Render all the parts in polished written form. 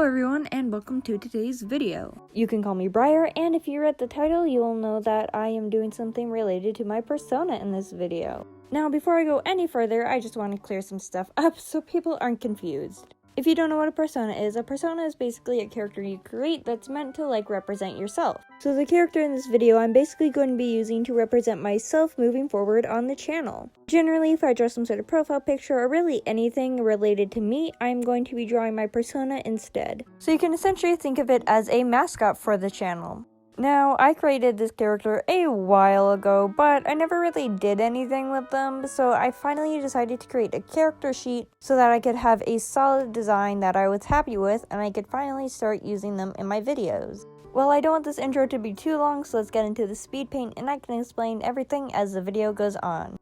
Hello everyone and welcome to today's video. You can call me Bryer, and if you read the title, you will know that I am doing something related to my persona in this video. Now, before I go any further, I just want to clear some stuff up so people aren't confused. If you don't know what a persona is basically a character you create that's meant to represent yourself. So the character in this video I'm basically going to be using to represent myself moving forward on the channel. Generally, if I draw some sort of profile picture or really anything related to me, I'm going to be drawing my persona instead. So you can essentially think of it as a mascot for the channel. Now, I created this character a while ago, but I never really did anything with them, so I finally decided to create a character sheet so that I could have a solid design that I was happy with and I could finally start using them in my videos. Well, I don't want this intro to be too long, so let's get into the speed paint and I can explain everything as the video goes on.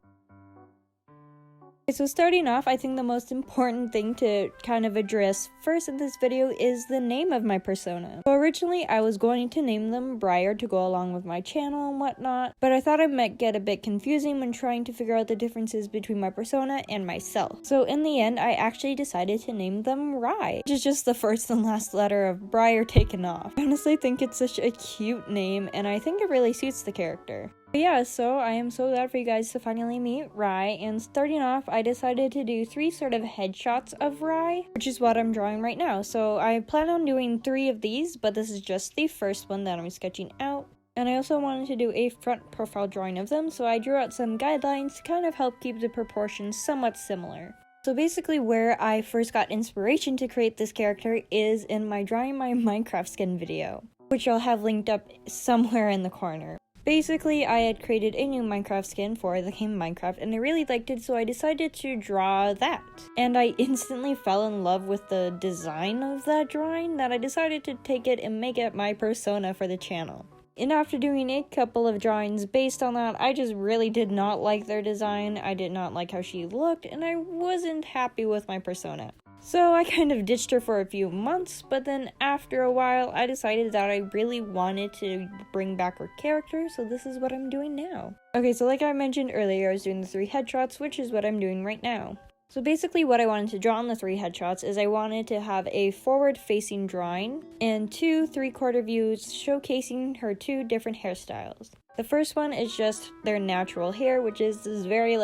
So starting off, I think the most important thing to kind of address first in this video is the name of my persona. So originally I was going to name them Bryer to go along with my channel and whatnot, but I thought it might get a bit confusing when trying to figure out the differences between my persona and myself. So in the end, I actually decided to name them Rye, which is just the first and last letter of Bryer taken off. I honestly think it's such a cute name and I think it really suits the character. But yeah, so I am so glad for you guys to finally meet Rye, and starting off, I decided to do 3 sort of headshots of Rye, which is what I'm drawing right now. So I plan on doing 3 of these, but this is just the first one that I'm sketching out. And I also wanted to do a front profile drawing of them, so I drew out some guidelines to kind of help keep the proportions somewhat similar. So basically where I first got inspiration to create this character is in my drawing my Minecraft skin video, which I'll have linked up somewhere in the corner. Basically, I had created a new Minecraft skin for the game Minecraft and I really liked it, so I decided to draw that. And I instantly fell in love with the design of that drawing that I decided to take it and make it my persona for the channel. And after doing a couple of drawings based on that, I just really did not like their design, I did not like how she looked, and I wasn't happy with my persona. So I kind of ditched her for a few months, but then after a while I decided that I really wanted to bring back her character, so this is what I'm doing now. Okay, so like I mentioned earlier, I was doing the 3 headshots, which is what I'm doing right now. So basically what I wanted to draw on the 3 headshots is I wanted to have a forward-facing drawing and 2 3/4 views showcasing her 2 different hairstyles. The first one is just their natural hair, which is this very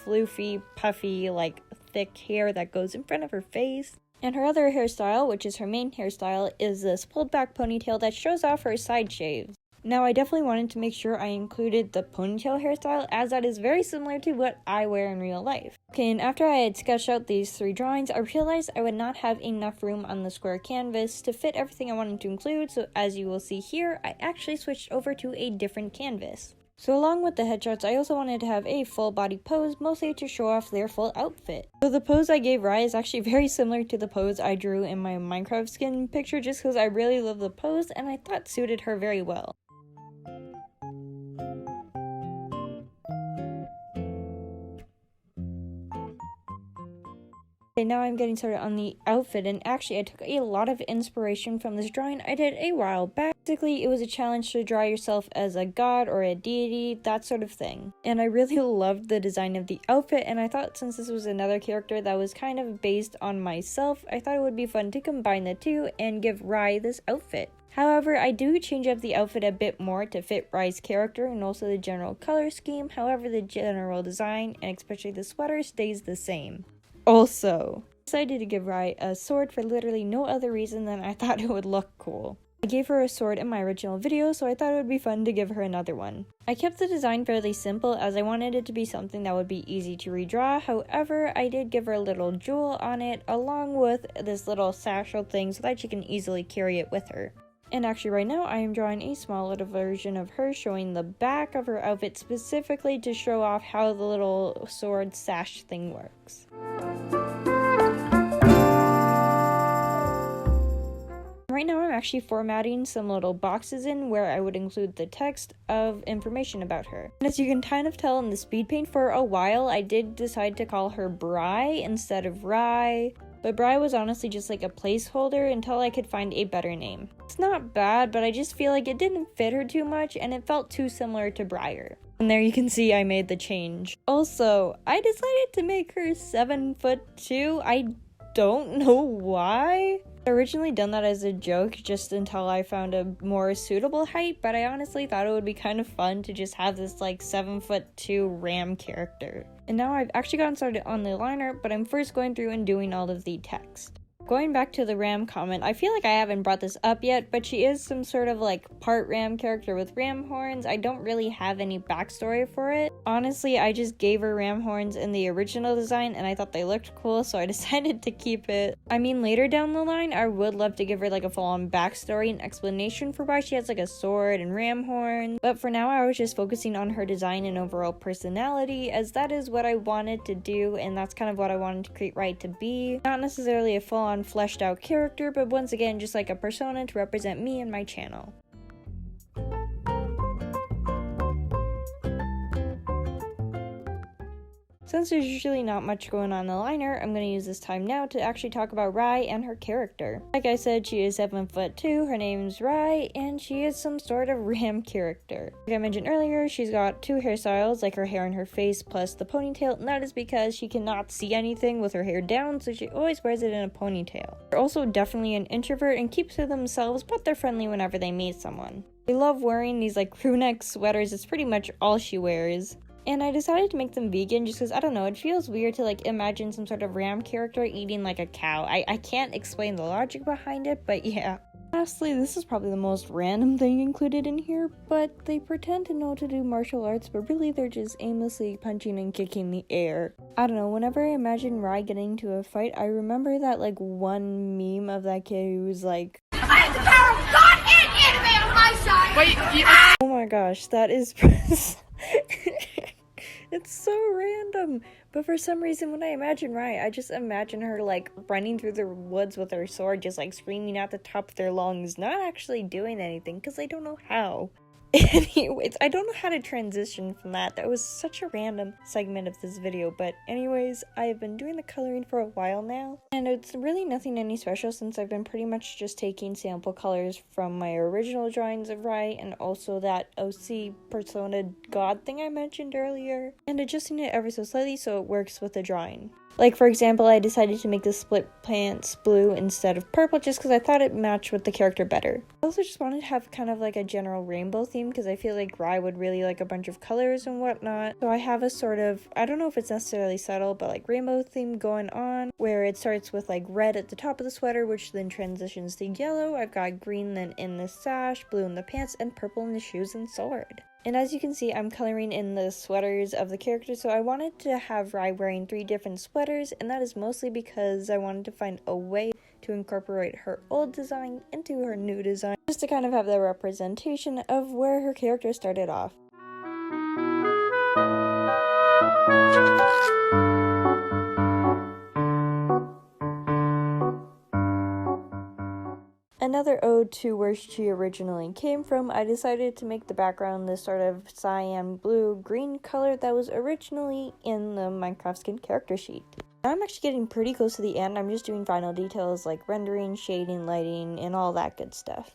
floofy, puffy, thick hair that goes in front of her face. And her other hairstyle, which is her main hairstyle, is this pulled back ponytail that shows off her side shaves. Now, I definitely wanted to make sure I included the ponytail hairstyle, as that is very similar to what I wear in real life. Okay, and after I had sketched out these 3 drawings, I realized I would not have enough room on the square canvas to fit everything I wanted to include, so as you will see here, I actually switched over to a different canvas. So along with the headshots, I also wanted to have a full body pose, mostly to show off their full outfit. So the pose I gave Rye is actually very similar to the pose I drew in my Minecraft skin picture, just because I really love the pose and I thought suited her very well. Okay, now I'm getting started on the outfit, and actually I took a lot of inspiration from this drawing I did a while back. Basically, it was a challenge to draw yourself as a god or a deity, that sort of thing. And I really loved the design of the outfit, and I thought since this was another character that was kind of based on myself, I thought it would be fun to combine the 2 and give Rye this outfit. However, I do change up the outfit a bit more to fit Rye's character and also the general color scheme. However, the general design, and especially the sweater, stays the same. Also, I decided to give Rye a sword for literally no other reason than I thought it would look cool. I gave her a sword in my original video, so I thought it would be fun to give her another one. I kept the design fairly simple as I wanted it to be something that would be easy to redraw. However, I did give her a little jewel on it along with this little satchel thing so that she can easily carry it with her. And actually right now I am drawing a small little version of her showing the back of her outfit specifically to show off how the little sword sash thing works. Right now I'm actually formatting some little boxes in where I would include the text of information about her. And as you can kind of tell in the speed paint, for a while I did decide to call her Brye instead of Rye. But Brye was honestly just a placeholder until I could find a better name. It's not bad, but I just feel like it didn't fit her too much and it felt too similar to Bryer. And there you can see I made the change. Also, I decided to make her 7'2". I don't know why. I originally done that as a joke just until I found a more suitable height, but I honestly thought it would be kind of fun to just have this like 7'2" Ram character. And now I've actually gotten started on the liner, but I'm first going through and doing all of the text. Going back to the Ram comment, I feel like I haven't brought this up yet, but she is some sort of like part Ram character with ram horns. I don't really have any backstory for it. Honestly, I just gave her ram horns in the original design and I thought they looked cool, so I decided to keep it. I mean, later down the line, I would love to give her like a full-on backstory and explanation for why she has like a sword and ram horns, but for now I was just focusing on her design and overall personality, as that is what I wanted to do, and that's kind of what I wanted to create Rye to be. Not necessarily a full-on fleshed out character, but once again just like a persona to represent me and my channel. Since there's usually not much going on in the liner, I'm going to use this time now to actually talk about Rye and her character. Like I said, she is 7'2", her name's Rye, and she is some sort of ram character. Like I mentioned earlier, she's got two hairstyles, like her hair and her face plus the ponytail, and that is because she cannot see anything with her hair down, so she always wears it in a ponytail. They're also definitely an introvert and keeps to themselves, but they're friendly whenever they meet someone. They love wearing these like crew neck sweaters, it's pretty much all she wears. And I decided to make them vegan just because, I don't know, it feels weird to like imagine some sort of ram character eating like a cow. I can't explain the logic behind it, but yeah. Lastly, this is probably the most random thing included in here, but they pretend to know to do martial arts, but really they're just aimlessly punching and kicking the air. I don't know, whenever I imagine Rye getting into a fight, I remember that like one meme of that kid who was like, "I am the power of God and anime on my side!" Wait, oh my gosh, that is it's so random, but for some reason when I imagine Rye, I just imagine her like running through the woods with her sword, just like screaming at the top of their lungs, not actually doing anything because I don't know how. Anyways, I don't know how to transition from that. That was such a random segment of this video, but anyways, I've been doing the coloring for a while now, and it's really nothing any special since I've been pretty much just taking sample colors from my original drawings of Rye and also that OC persona god thing I mentioned earlier, and adjusting it ever so slightly so it works with the drawing. Like, for example, I decided to make the split pants blue instead of purple just because I thought it matched with the character better. I also just wanted to have kind of like a general rainbow theme because I feel like Rye would really like a bunch of colors and whatnot. So I have a sort of, I don't know if it's necessarily subtle, but like rainbow theme going on where it starts with like red at the top of the sweater, which then transitions to yellow. I've got green then in the sash, blue in the pants, and purple in the shoes and sword. And as you can see, I'm coloring in the sweaters of the characters, so I wanted to have Rye wearing 3 different sweaters, and that is mostly because I wanted to find a way to incorporate her old design into her new design, just to kind of have the representation of where her character started off. Another ode to where she originally came from, I decided to make the background this sort of cyan blue green color that was originally in the Minecraft skin character sheet. Now I'm actually getting pretty close to the end. I'm just doing final details like rendering, shading, lighting, and all that good stuff.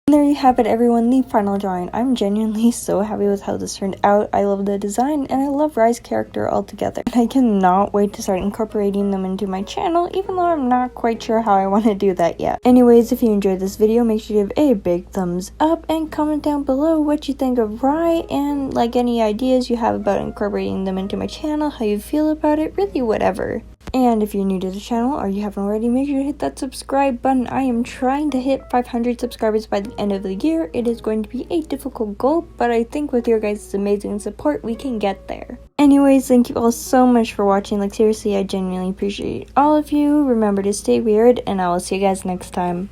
And there you have it, everyone, the final drawing. I'm genuinely so happy with how this turned out. I love the design and I love Rye's character altogether. And I cannot wait to start incorporating them into my channel, even though I'm not quite sure how I want to do that yet. Anyways, if you enjoyed this video, make sure to give a big thumbs up and comment down below what you think of Rye and like any ideas you have about incorporating them into my channel, how you feel about it, really whatever. And if you're new to the channel or you haven't already, make sure to hit that subscribe button. I am trying to hit 500 subscribers by the end of the year. It is going to be a difficult goal, but I think with your guys' amazing support, we can get there. Anyways, thank you all so much for watching. Like, seriously, I genuinely appreciate all of you. Remember to stay weird, and I will see you guys next time.